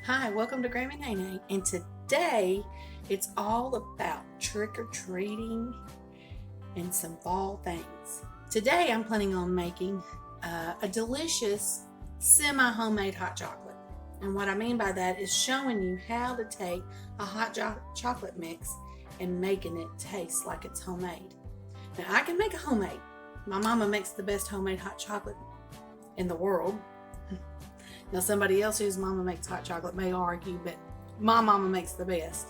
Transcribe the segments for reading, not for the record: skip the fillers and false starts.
Hi, welcome to Grammy Nene, and today it's all about trick-or-treating and some fall things. Today I'm planning on making a delicious semi-homemade hot chocolate. And what I mean by that is showing you how to take a hot chocolate mix and making it taste like it's homemade. Now I can make a homemade. My mama makes the best homemade hot chocolate in the world. Now, somebody else whose mama makes hot chocolate may argue, but my mama makes the best.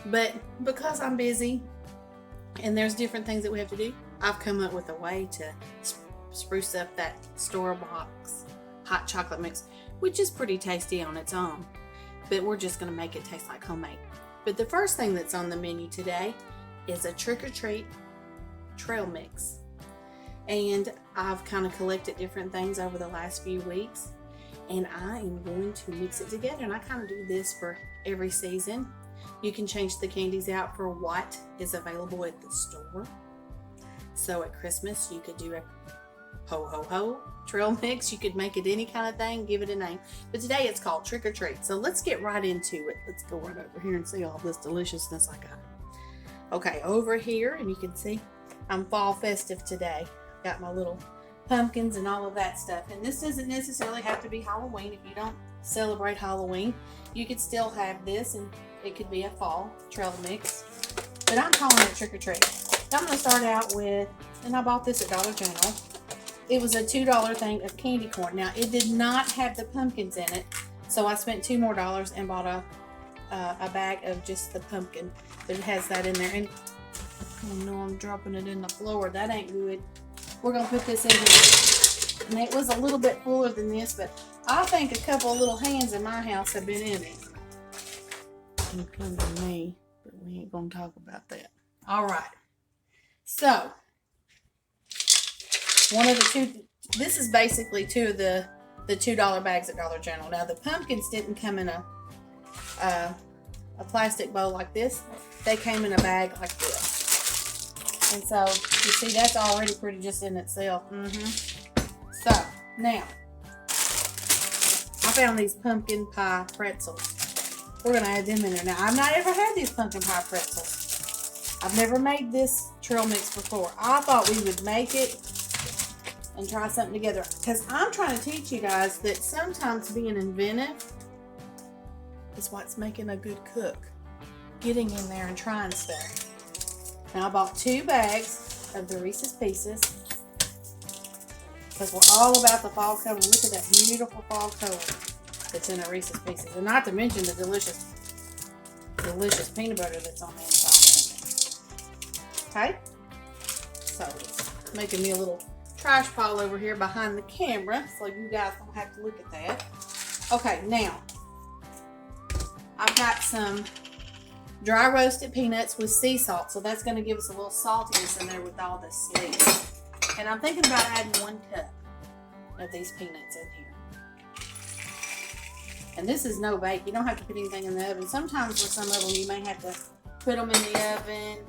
But because I'm busy and there's different things that we have to do, I've come up with a way to spruce up that store-box hot chocolate mix, which is pretty tasty on its own. But we're just going to make it taste like homemade. But the first thing that's on the menu today is a trick-or-treat trail mix. And I've kind of collected different things over the last few weeks. And I am going to mix it together, and I kind of do this for every season. You can change the candies out for what is available at the store. So at Christmas you could do a ho ho ho trail mix. You could make it any kind of thing, give it a name, but today it's called trick or treat. So let's get right into it. Let's go right over here and see all this deliciousness I got. Okay, over here, and you can see I'm fall festive today. Got my little pumpkins and all of that stuff, and this doesn't necessarily have to be Halloween. If you don't celebrate Halloween, you could still have this, and it could be a fall trail mix, but I'm calling it trick or treat. I'm going to start out with, and I bought this at Dollar General. It was a $2 thing of candy corn. Now it did not have the pumpkins in it, so I spent $2 more and bought a bag of just the pumpkin, but it has that in there. And oh no, I'm dropping it in the floor. That ain't good. We're going to put this in here. And it was a little bit fuller than this, but I think a couple of little hands in my house have been in it. Including me, but we ain't going to talk about that. All right. So, one of the two, this is basically two of the $2 bags at Dollar General. Now, the pumpkins didn't come in a plastic bowl like this. They came in a bag like this. And so, you see, that's already pretty just in itself. So, now, I found these pumpkin pie pretzels. We're going to add them in there. Now, I've not ever had these pumpkin pie pretzels. I've never made this trail mix before. I thought we would make it and try something together. Because I'm trying to teach you guys that sometimes being inventive is what's making a good cook. Getting in there and trying stuff. Now I bought 2 bags of the Reese's Pieces because we're all about the fall color. Look at that beautiful fall color that's in the Reese's Pieces, and not to mention the delicious peanut butter that's on the inside. Okay, so it's making me a little trash pile over here behind the camera, so you guys don't have to look at that. Okay, now I've got some dry roasted peanuts with sea salt, so that's going to give us a little saltiness in there with all this sleeve. And I'm thinking about adding 1 cup of these peanuts in here. And this is no bake. You don't have to put anything in the oven. Sometimes with some of them you may have to put them in the oven,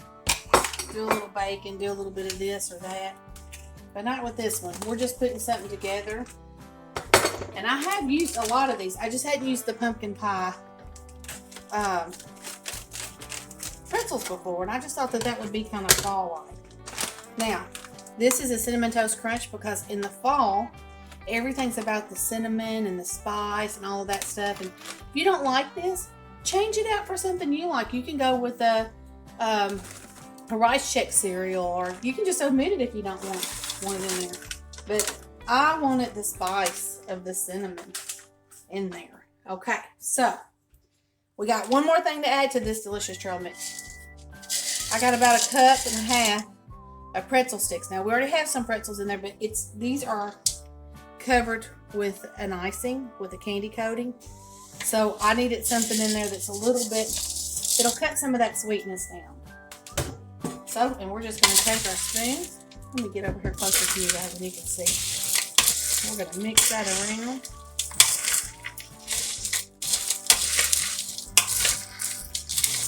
do a little bacon, do a little bit of this or that. But not with this one. We're just putting something together. And I have used a lot of these. I just hadn't used the pumpkin pie pretzels before, and I just thought that would be kind of fall-like. Now, this is a Cinnamon Toast Crunch because in the fall, everything's about the cinnamon and the spice and all of that stuff. And if you don't like this, change it out for something you like. You can go with a rice check cereal, or you can just omit it if you don't want it in there. But I wanted the spice of the cinnamon in there. Okay, so we got one more thing to add to this delicious trail mix. I got about 1.5 cups of pretzel sticks. Now, we already have some pretzels in there, but these are covered with an icing, with a candy coating. So I needed something in there that's a little bit, it'll cut some of that sweetness down. So, and we're just going to take our spoons. Let me get over here closer to you guys and you can see. We're going to mix that around.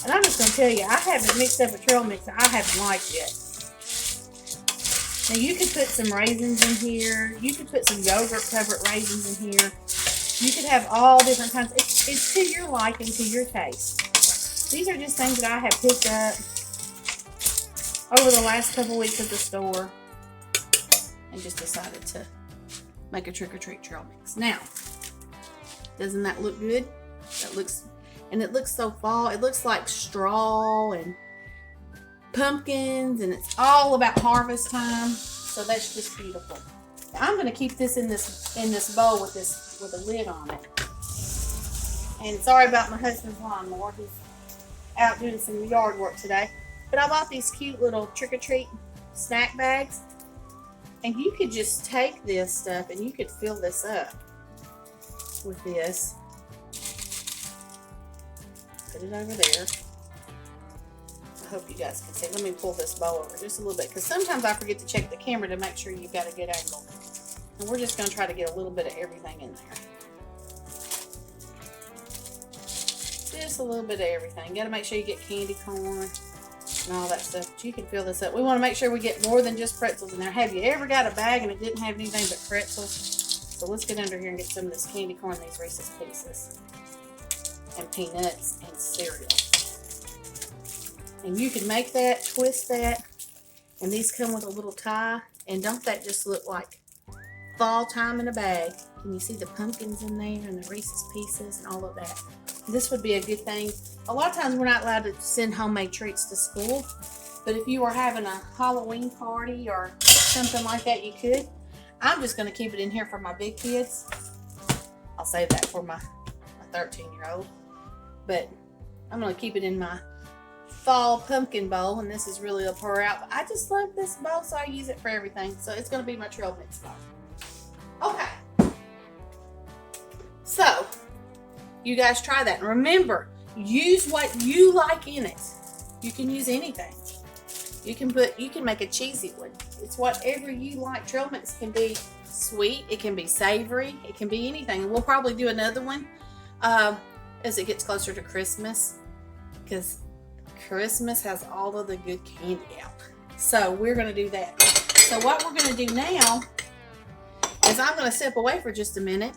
And I'm just going to tell you, I haven't mixed up a trail mix that I haven't liked yet. Now you could put some raisins in here. You could put some yogurt covered raisins in here. You could have all different kinds. It's to your liking, to your taste. These are just things that I have picked up over the last couple weeks at the store and just decided to make a trick-or-treat trail mix. Now, doesn't that look good? That looks, and it looks so fall. It looks like straw and pumpkins, and it's all about harvest time. So that's just beautiful. I'm going to keep this in this bowl with a lid on it. And sorry about my husband's lawnmower. He's out doing some yard work today. But I bought these cute little trick-or-treat snack bags. And you could just take this stuff and you could fill this up with this. Put it over there. I hope you guys can see. Let me pull this bowl over just a little bit, because sometimes I forget to check the camera to make sure you've got a good angle. And we're just going to try to get a little bit of everything in there. Just a little bit of everything. You got to make sure you get candy corn and all that stuff. But you can fill this up. We want to make sure we get more than just pretzels in there. Have you ever got a bag and it didn't have anything but pretzels? So let's get under here and get some of this candy corn, these Reese's Pieces, and peanuts and cereal. And you can make that, twist that, and these come with a little tie. And don't that just look like fall time in a bag? Can you see the pumpkins in there and the Reese's Pieces and all of that? This would be a good thing. A lot of times we're not allowed to send homemade treats to school, but if you were having a Halloween party or something like that, you could. I'm just going to keep it in here for my big kids. I'll save that for my 13-year-old. But I'm going to keep it in my fall pumpkin bowl, and this is really a pour out. But I just love this bowl, so I use it for everything. So it's going to be my trail mix bowl. Okay. So you guys try that. And remember, use what you like in it. You can use anything. You can make a cheesy one. It's whatever you like. Trail mix can be sweet. It can be savory. It can be anything. And we'll probably do another one as it gets closer to Christmas, because Christmas has all of the good candy out. So we're going to do that. So what we're going to do now is I'm going to step away for just a minute,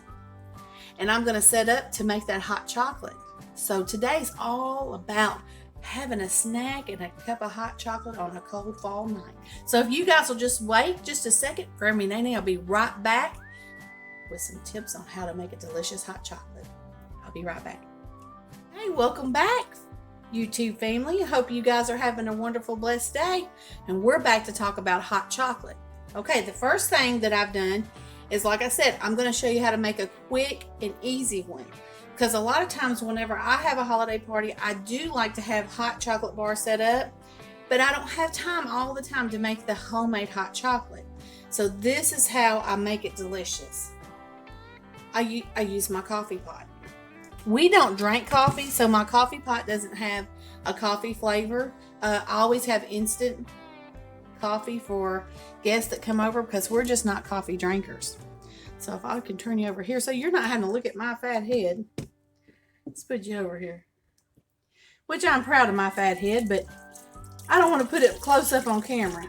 and I'm going to set up to make that hot chocolate. So today's all about having a snack and a cup of hot chocolate on a cold fall night. So if you guys will just wait just a second for me, Nene, I'll be right back with some tips on how to make a delicious hot chocolate. I'll be right back. Hey, welcome back, YouTube family. I hope you guys are having a wonderful, blessed day. And we're back to talk about hot chocolate. Okay, the first thing that I've done is, like I said, I'm going to show you how to make a quick and easy one. Because a lot of times whenever I have a holiday party, I do like to have hot chocolate bars set up, but I don't have time all the time to make the homemade hot chocolate. So this is how I make it delicious. I use my coffee pot. We don't drink coffee, so my coffee pot doesn't have a coffee flavor. I always have instant coffee for guests that come over, because we're just not coffee drinkers. So if I can turn you over here so you're not having to look at my fat head. Let's put you over here. Which I'm proud of my fat head, but I don't want to put it close up on camera.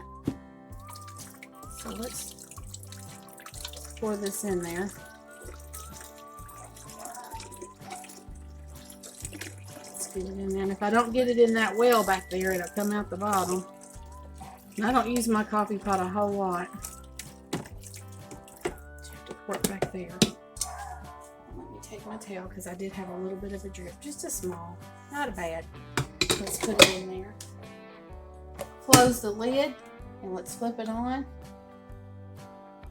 So let's pour this in there. Let's get it in there. And if I don't get it in that well back there, it'll come out the bottom. And I don't use my coffee pot a whole lot. Have to pour it back there. Let me take my towel, because I did have a little bit of a drip. Just a small. Not a bad. Let's put it in there. Close the lid, and let's flip it on.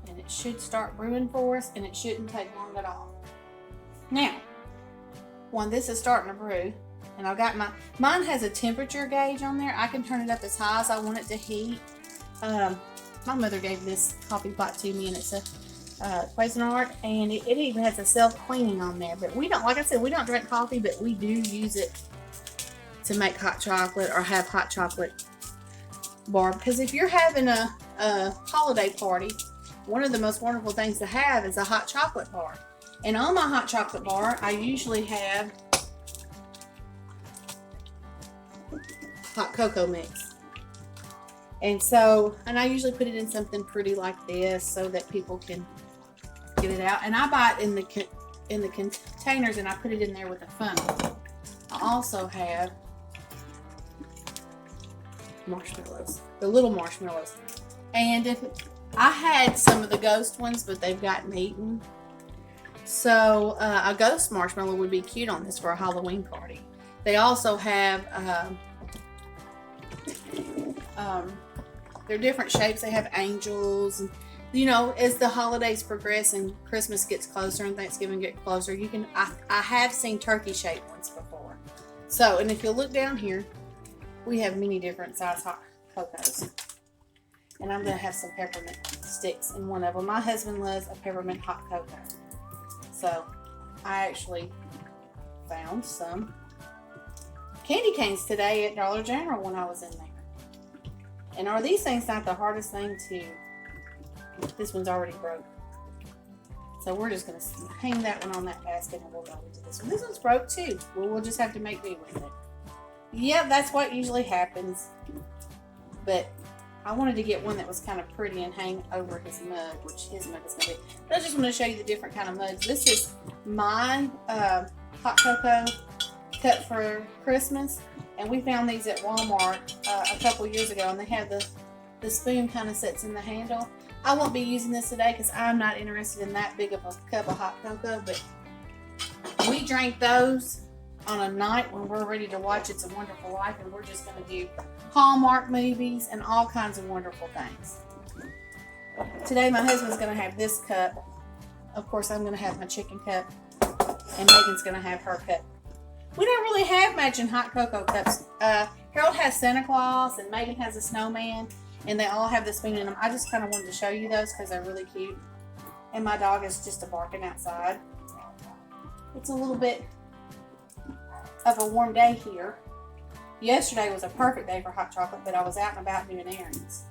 And it should start brewing for us, and it shouldn't take long at all. Now, when this is starting to brew, and I've got mine has a temperature gauge on there. I can turn it up as high as I want it to heat. My mother gave this coffee pot to me, and it's a Cuisinart, and it even has a self-cleaning on there. But we don't, like I said, we don't drink coffee, but we do use it to make hot chocolate or have hot chocolate bar. Because if you're having a holiday party, one of the most wonderful things to have is a hot chocolate bar. And on my hot chocolate bar, I usually have hot cocoa mix. And I usually put it in something pretty like this so that people can get it out. And I buy it in the in the containers and I put it in there with a funnel. I also have marshmallows, the little marshmallows. And if I had some of the ghost ones, but they've gotten eaten. So a ghost marshmallow would be cute on this for a Halloween party. They also have, they're different shapes. They have angels, and you know, as the holidays progress and Christmas gets closer and Thanksgiving gets closer, you can, I have seen turkey shaped ones before. So, and if you look down here, we have many different size hot cocos. And I'm going to have some peppermint sticks in one of them. My husband loves a peppermint hot cocoa. So I actually found some candy canes today at Dollar General when I was in there. And are these things not the hardest thing to... This one's already broke. So we're just going to hang that one on that basket and we'll go into this one. This one's broke too. Well, we'll just have to make do with it. Yep, that's what usually happens. But I wanted to get one that was kind of pretty and hang over his mug, which his mug is going to be. But I just want to show you the different kind of mugs. This is my hot cocoa cut for Christmas. And we found these at Walmart a couple years ago. And they have the spoon kind of sits in the handle. I won't be using this today because I'm not interested in that big of a cup of hot cocoa. But we drank those on a night when we're ready to watch It's a Wonderful Life. And we're just going to do Hallmark movies and all kinds of wonderful things. Today my husband's going to have this cup. Of course I'm going to have my chicken cup. And Megan's going to have her cup. We don't really have matching hot cocoa cups. Harold has Santa Claus and Megan has a snowman. And they all have the spoon in them. I just kind of wanted to show you those because they're really cute. And my dog is just barking outside. It's a little bit of a warm day here. Yesterday was a perfect day for hot chocolate, but I was out and about doing errands.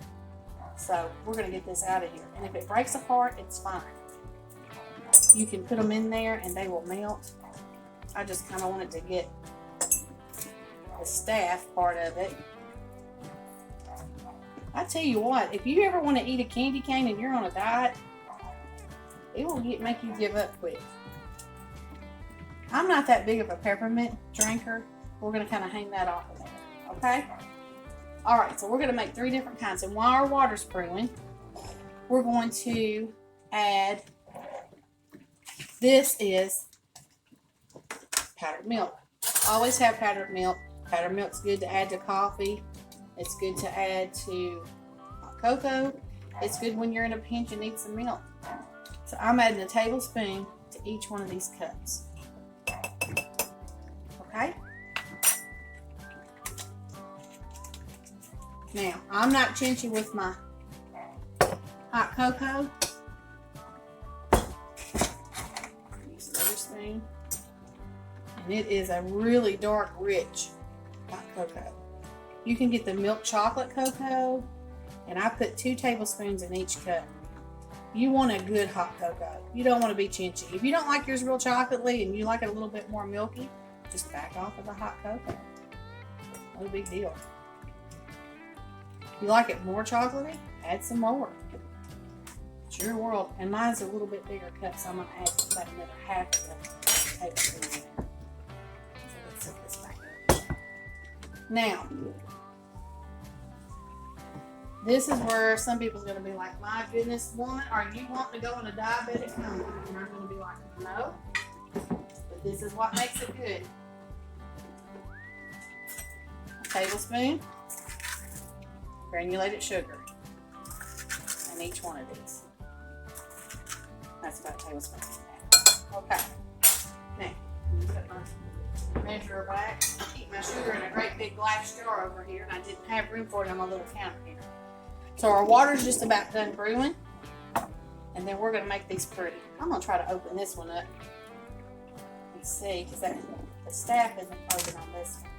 So we're going to get this out of here. And if it breaks apart, it's fine. You can put them in there and they will melt. I just kind of wanted to get the staff part of it. I tell you what, if you ever want to eat a candy cane and you're on a diet, it will make you give up quick. I'm not that big of a peppermint drinker. We're going to kind of hang that off of there, okay? All right, so we're going to make 3 different kinds. And while our water's brewing, we're going to add, this is powdered milk. Always have powdered milk. Powdered milk's good to add to coffee. It's good to add to hot cocoa. It's good when you're in a pinch and need some milk. So I'm adding a tablespoon to each one of these cups. Okay? Now, I'm not chinchy with my hot cocoa. Use another spoon. And it is a really dark, rich hot cocoa. You can get the milk chocolate cocoa, and I put 2 tablespoons in each cup. You want a good hot cocoa. You don't want to be chinchy. If you don't like yours real chocolatey and you like it a little bit more milky, just back off of the hot cocoa. No big deal. If you like it more chocolatey, add some more. It's your world. And mine's a little bit bigger cup, so I'm going to add about another half of the tablespoon in there. So let's set this back up. Now, this is where some people's going to be like, my goodness, woman, are you wanting to go on a diabetic coma? And I'm going to be like, no. But this is what makes it good. A tablespoon granulated sugar in each one of these. That's about a tablespoon. Okay. Now, I'm going to put my measurer back. I keep my sugar in a great big glass jar over here, and I didn't have room for it on my little counter here. So our water's just about done brewing, and then we're going to make these pretty. I'm going to try to open this one up and see, because the staff isn't open on this one.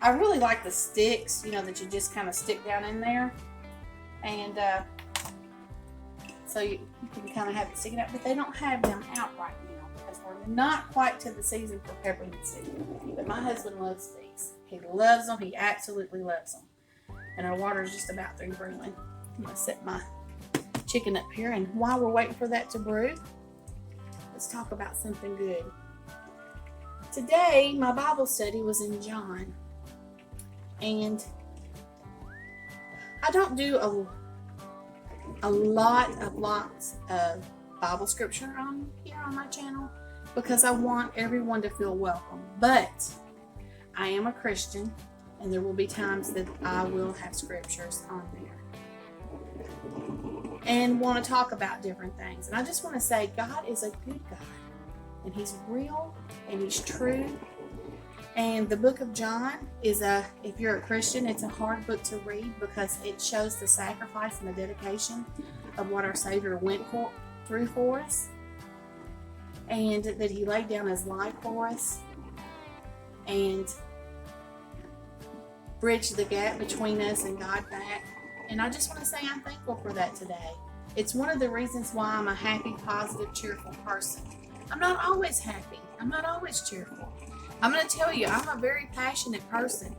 I really like the sticks, you know, that you just kind of stick down in there, and so you can kind of have it sticking out, but they don't have them out right now because we're not quite to the season for peppermint seed. But my husband loves these. He loves them. He absolutely loves them. And our water is just about through brewing. I'm going to set my chicken up here, and while we're waiting for that to brew, Let's talk about something good. Today, my Bible study was in John. And I don't do lots of Bible scripture on here on my channel because I want everyone to feel welcome. But I am a Christian, and there will be times that I will have scriptures on there and want to talk about different things. And I just want to say God is a good God, and He's real, and He's true. And the book of John is if you're a Christian, it's a hard book to read because it shows the sacrifice and the dedication of what our Savior went through for us, and that He laid down His life for us and bridged the gap between us and God back. And I just want to say I'm thankful for that today. It's one of the reasons why I'm a happy, positive, cheerful person. I'm not always happy. I'm not always cheerful. I'm going to tell you, I'm a very passionate person.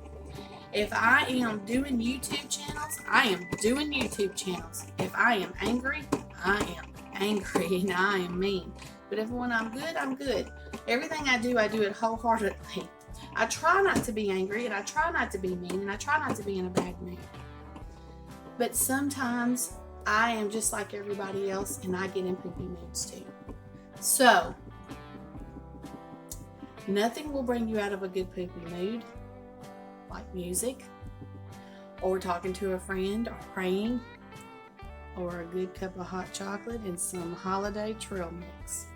If I am doing YouTube channels, I am doing YouTube channels. If I am angry, I am angry, and I am mean. But if when I'm good, I'm good. Everything I do it wholeheartedly. I try not to be angry, and I try not to be mean, and I try not to be in a bad mood. But sometimes I am just like everybody else, and I get in poopy moods too. So, nothing will bring you out of a good poopy mood like music, or talking to a friend, or praying, or a good cup of hot chocolate and some holiday trail mix.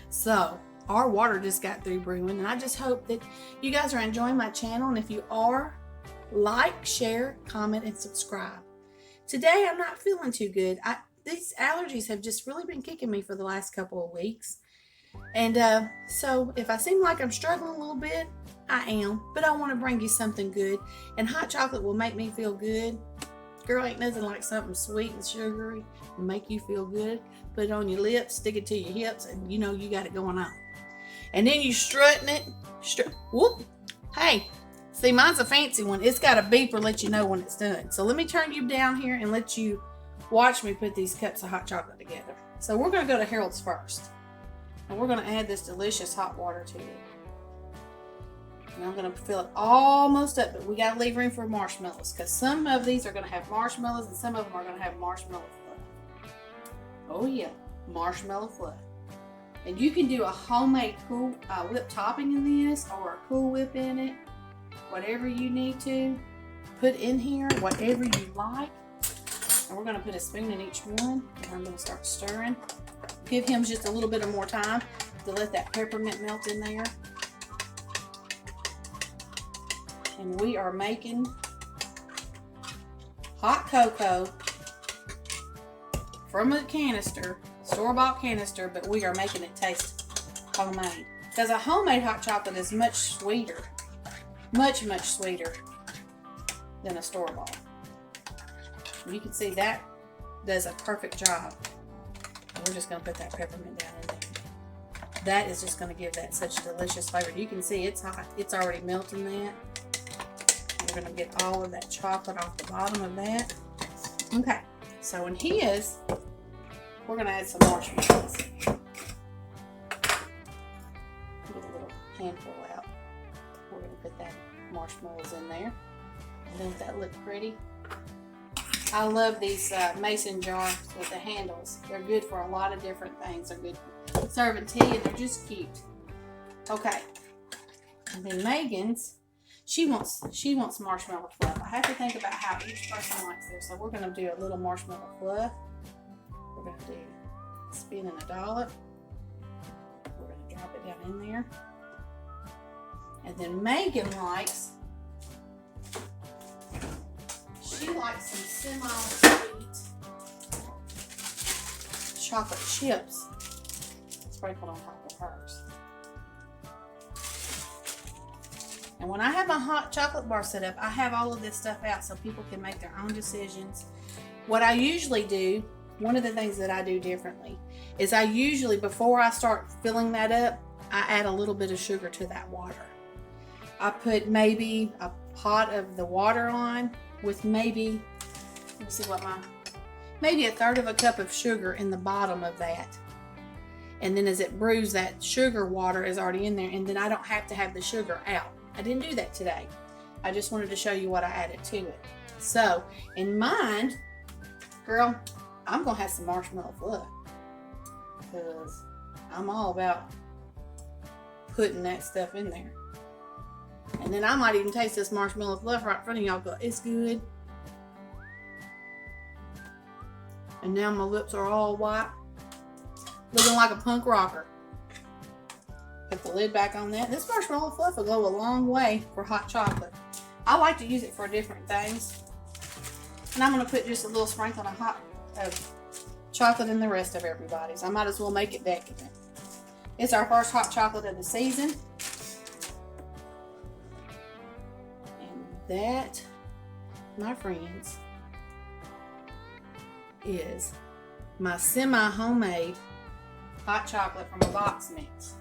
So, our water just got through brewing, and I just hope that you guys are enjoying my channel. And if you are, like, share, comment, and subscribe. Today, I'm not feeling too good. These allergies have just really been kicking me for the last couple of weeks. And so if I seem like I'm struggling a little bit, I am. But I want to bring you something good. And hot chocolate will make me feel good. Girl, ain't nothing like something sweet and sugary and make you feel good. Put it on your lips, stick it to your hips, and you know you got it going on. And then you strutting it. Whoop. Hey, see, mine's a fancy one. It's got a beeper, let you know when it's done. So let me turn you down here and let you watch me put these cups of hot chocolate together. So we're going to go to Harold's first. And we're going to add this delicious hot water to it. And I'm going to fill it almost up, but we got to leave room for marshmallows because some of these are going to have marshmallows and some of them are going to have marshmallow fluff. Oh yeah, marshmallow fluff. And you can do a homemade Cool Whip topping in this, or a Cool Whip in it, whatever you need to. Put in here whatever you like. And we're going to put a spoon in each one, and I'm going to start stirring. Give him just a little bit of more time to let that peppermint melt in there. And we are making hot cocoa from a canister, store-bought canister, but we are making it taste homemade. Because a homemade hot chocolate is much sweeter, much sweeter than a store-bought. You can see that does a perfect job. We're just going to put that peppermint down in there. That is just going to give that such delicious flavor. You can see it's hot. It's already melting that. We're going to get all of that chocolate off the bottom of that. Okay, so in his, we're going to add some marshmallows. Get a little handful out. We're going to put that marshmallows in there. And don't that look pretty? I love these mason jars with the handles. They're good for a lot of different things. They're good for serving tea, and they're just cute. Okay. And then Megan's, she wants marshmallow fluff. I have to think about how each person likes theirs. So we're going to do a little marshmallow fluff. We're going to do a spin and a dollop. We're going to drop it down in there. And then Megan likes, she likes some semi-sweet chocolate chips sprinkled on top of hers. And when I have my hot chocolate bar set up, I have all of this stuff out so people can make their own decisions. What I usually do, one of the things that I do differently, is I usually, before I start filling that up, I add a little bit of sugar to that water. I put maybe a pot of the water on with maybe, let me see what maybe a third of a cup of sugar in the bottom of that. And then as it brews, that sugar water is already in there, and then I don't have to have the sugar out. I didn't do that today. I just wanted to show you what I added to it. So in mine, girl, I'm gonna have some marshmallow fluff because I'm all about putting that stuff in there. And then I might even taste this marshmallow fluff right in front of y'all. Go, it's good. And now my lips are all white, looking like a punk rocker. Put the lid back on that. This marshmallow fluff will go a long way for hot chocolate. I like to use it for different things. And I'm going to put just a little sprinkle of chocolate in the rest of everybody's. I might as well make it decadent. It's our first hot chocolate of the season. And that, my friends, is my semi-homemade hot chocolate from a box mix.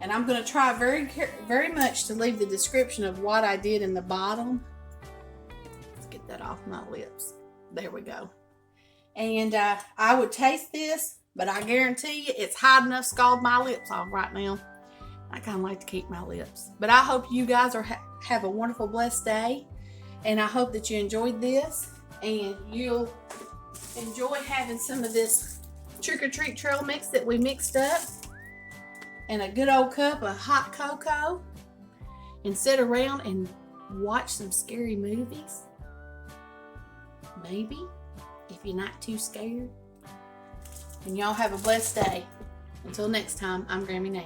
And I'm going to try very much to leave the description of what I did in the bottom. Let's get that off my lips. There we go. And I would taste this, but I guarantee you it's hot enough to scald my lips off right now. I kind of like to keep my lips. But I hope you guys have a wonderful, blessed day. And I hope that you enjoyed this. And you'll enjoy having some of this trick-or-treat trail mix that we mixed up. And a good old cup of hot cocoa. And sit around and watch some scary movies. Maybe. If you're not too scared. And y'all have a blessed day. Until next time, I'm Grammy Nene.